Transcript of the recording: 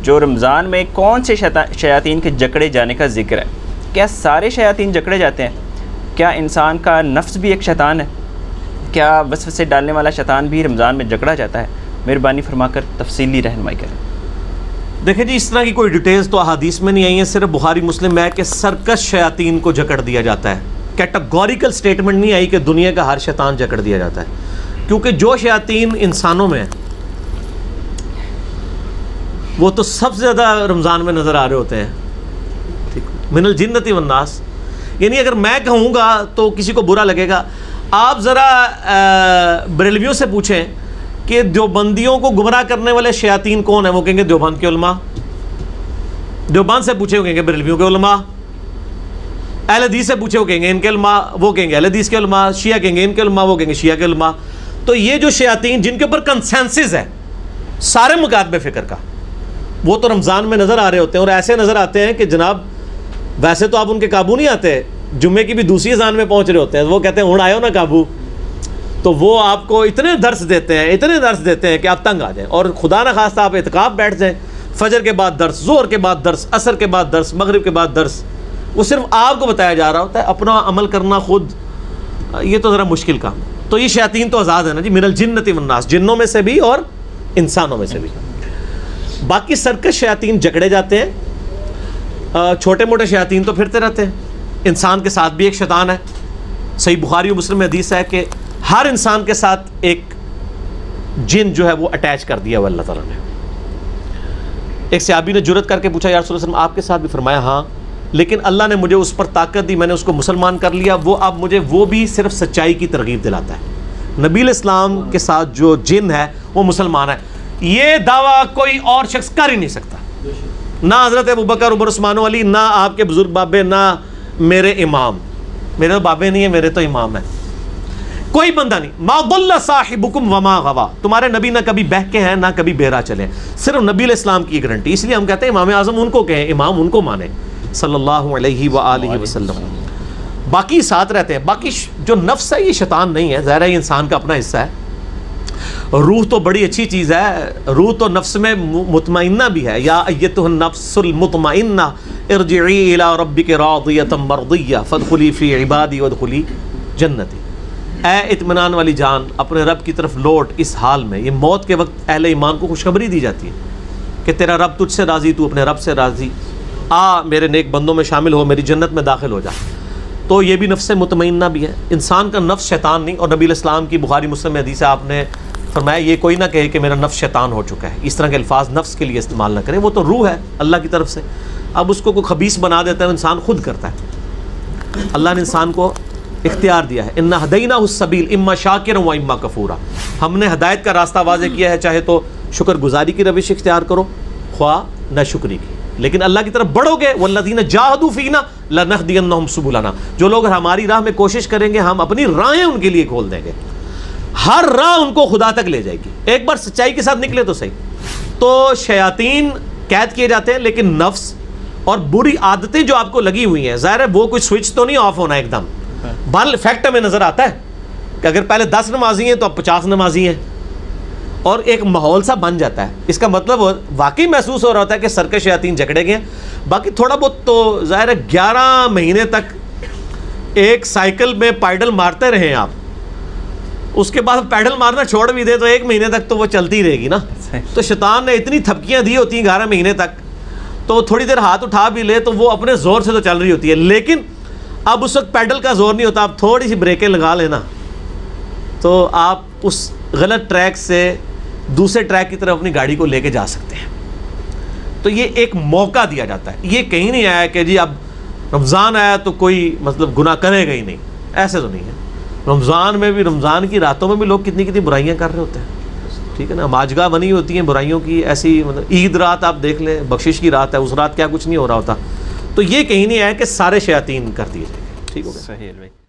جو رمضان میں کون سے شیاطین کے جکڑے جانے کا ذکر ہے؟ کیا سارے شیاطین جکڑے جاتے ہیں؟ کیا انسان کا نفس بھی ایک شیطان ہے؟ کیا وسوسے ڈالنے والا شیطان بھی رمضان میں جکڑا جاتا ہے؟ مہربانی فرما کر تفصیلی رہنمائی کریں۔ دیکھیں جی، اس طرح کی کوئی ڈیٹیلز تو احادیث میں نہیں آئی ہیں، صرف بخاری مسلم میں ہے کہ سرکش شیاطین کو جکڑ دیا جاتا ہے۔ کیٹیگوریکل سٹیٹمنٹ نہیں آئی کہ دنیا کا ہر شیطان جکڑ دیا جاتا ہے، کیونکہ جو شیاطین انسانوں میں وہ تو سب سے زیادہ رمضان میں نظر آ رہے ہوتے ہیں، من الجنۃ والناس، یعنی اگر میں کہوں گا تو کسی کو برا لگے گا۔ آپ ذرا بریلویوں سے پوچھیں کہ دیوبندیوں کو گمراہ کرنے والے شیاطین کون ہیں، وہ کہیں گے دیوبند کے علماء۔ دیوبند سے پوچھے وہ کہیں گے بریلویوں کے علماء، اہل حدیث سے پوچھے وہ کہیں گے ان کے علماء، وہ کہیں گے اہل حدیث کے علماء، شیعہ کہیں گے ان کے علماء، وہ کہیں گے شیعہ کے علماء۔ تو یہ جو شیاطین جن کے اوپر کنسنسس ہے سارے مکاتب فکر کا، وہ تو رمضان میں نظر آ رہے ہوتے ہیں، اور ایسے نظر آتے ہیں کہ جناب ویسے تو آپ ان کے قابو نہیں آتے، جمعے کی بھی دوسری اذان میں پہنچ رہے ہوتے ہیں، وہ کہتے ہیں ہوں آئے ہو نا قابو، تو وہ آپ کو اتنے درس دیتے ہیں کہ آپ تنگ آ جائیں، اور خدا نہ خواستہ آپ اعتکاف بیٹھ جائیں، فجر کے بعد درس، ظہر کے بعد درس، عصر کے بعد درس، مغرب کے بعد درس، وہ صرف آپ کو بتایا جا رہا ہوتا ہے، اپنا عمل کرنا خود یہ تو ذرا مشکل کام۔ تو یہ شیاطین تو آزاد ہے نا جی، من الجنۃ والناس، جنوں میں سے بھی اور انسانوں میں سے بھی۔ باقی سرکش شیاطین جکڑے جاتے ہیں، چھوٹے موٹے شیاطین تو پھرتے رہتے ہیں، انسان کے ساتھ بھی ایک شیطان ہے۔ صحیح بخاری و مسلم میں حدیث ہے کہ ہر انسان کے ساتھ ایک جن جو ہے وہ اٹیچ کر دیا ہوا اللہ تعالیٰ نے۔ ایک صحابی نے جرت کر کے پوچھا یا رسول اللہ صلی اللہ علیہ وسلم آپ کے ساتھ بھی؟ فرمایا ہاں، لیکن اللہ نے مجھے اس پر طاقت دی، میں نے اس کو مسلمان کر لیا، وہ اب مجھے وہ بھی صرف سچائی کی ترغیب دلاتا ہے۔ نبی علیہ السلام کے ساتھ جو جن ہے وہ مسلمان ہے، یہ دعویٰ کوئی اور شخص کر ہی نہیں سکتا، نہ حضرت ابوبکر، عمر، عثمان و علی، نہ آپ کے بزرگ بابے، نہ میرے امام، میرے تو بابے نہیں ہیں، میرے تو امام ہیں، کوئی بندہ نہیں۔ ما ضل صاحبکم وما غوا، تمہارے نبی نہ کبھی بہکے ہیں نہ کبھی بہرا چلے، صرف نبی علیہ السلام کی گارنٹی۔ اس لیے ہم کہتے ہیں امام اعظم ان کو کہیں، امام ان کو مانیں صلی اللہ علیہ وآلہ وسلم، باقی ساتھ رہتے ہیں۔ باقی جو نفس ہے یہ شیطان نہیں ہے، ظاہر ہے یہ انسان کا اپنا حصہ ہے۔ روح تو بڑی اچھی چیز ہے، روح تو نفس میں مطمئنہ بھی ہے، یا ایتها النفس المطمئنہ ارجعی الی ربک راضیۃ مرضیہ فادخلی فی عبادی وادخلی جنتی، اے اطمینان والی جان اپنے رب کی طرف لوٹ اس حال میں۔ یہ موت کے وقت اہل ایمان کو خوشخبری دی جاتی ہے کہ تیرا رب تجھ سے راضی، تو اپنے رب سے راضی، آ میرے نیک بندوں میں شامل ہو، میری جنت میں داخل ہو جا۔ تو یہ بھی نفس مطمئنہ بھی ہے۔ انسان کا نفس شیطان نہیں، اور نبی علیہ السلام کی بخاری مسلم میں حدیث ہے، آپ نے فرمایا یہ کوئی نہ کہے کہ میرا نفس شیطان ہو چکا ہے، اس طرح کے الفاظ نفس کے لیے استعمال نہ کرے، وہ تو روح ہے اللہ کی طرف سے، اب اس کو کوئی خبیث بنا دیتا ہے، انسان خود کرتا ہے۔ اللہ نے انسان کو اختیار دیا ہے، انا ہدیناہ السبیل اما شاکرا و اما کفورا، ہم نے ہدایت کا راستہ واضح کیا ہے، چاہے تو شکر گزاری کی روش اختیار کرو، خواہ نہ شکری کی، لیکن اللہ کی طرف بڑھو گے، والذین جاہدوا فینا لنہدینہم سبلنا، جو لوگ ہماری راہ میں کوشش کریں گے ہم اپنی راہیں ان کے لیے کھول دیں گے، ہر راہ ان کو خدا تک لے جائے گی، ایک بار سچائی کے ساتھ نکلے تو صحیح۔ تو شیاطین قید کیے جاتے ہیں، لیکن نفس اور بری عادتیں جو آپ کو لگی ہوئی ہیں، ظاہر ہے وہ کوئی سوئچ تو نہیں آف ہونا ایک دم، بہرحال فیکٹ ہمیں نظر آتا ہے کہ اگر پہلے 10 نمازی ہیں تو اب 50 نمازی ہیں، اور ایک ماحول سا بن جاتا ہے، اس کا مطلب واقعی محسوس ہو رہا ہوتا ہے کہ سرکش شیاطین جکڑے گئے ہیں۔ باقی تھوڑا بہت تو ظاہر ہے 11 مہینے تک ایک سائیکل میں پیڈل مارتے رہیں آپ، اس کے بعد پیڈل مارنا چھوڑ بھی دے تو 1 مہینے تک تو وہ چلتی رہے گی نا۔ تو شیطان نے اتنی تھپکیاں دی ہوتی ہیں 11 مہینے تک، تو تھوڑی دیر ہاتھ اٹھا بھی لے تو وہ اپنے زور سے تو چل رہی ہوتی ہے، لیکن اب اس وقت پیڈل کا زور نہیں ہوتا، آپ تھوڑی سی بریکیں لگا لینا تو آپ اس غلط ٹریک سے دوسرے ٹریک کی طرف اپنی گاڑی کو لے کے جا سکتے ہیں۔ تو یہ ایک موقع دیا جاتا ہے، یہ کہیں نہیں آیا کہ جی اب رمضان آیا تو کوئی مطلب گناہ کرے گا ہی نہیں، ایسے تو نہیں ہے۔ رمضان میں بھی، رمضان کی راتوں میں بھی لوگ کتنی کتنی برائیاں کر رہے ہوتے ہیں، ٹھیک ہے نا، ماجگاہ بنی ہوتی ہیں برائیوں کی ایسی، مطلب عید رات آپ دیکھ لیں، بخشش کی رات ہے، اس رات کیا کچھ نہیں ہو رہا ہوتا۔ تو یہ کہیں نہیں آیا کہ سارے شیاطین کر دیے جائیں گے، ٹھیک ہو گیا؟ صحیح ہے بھائی۔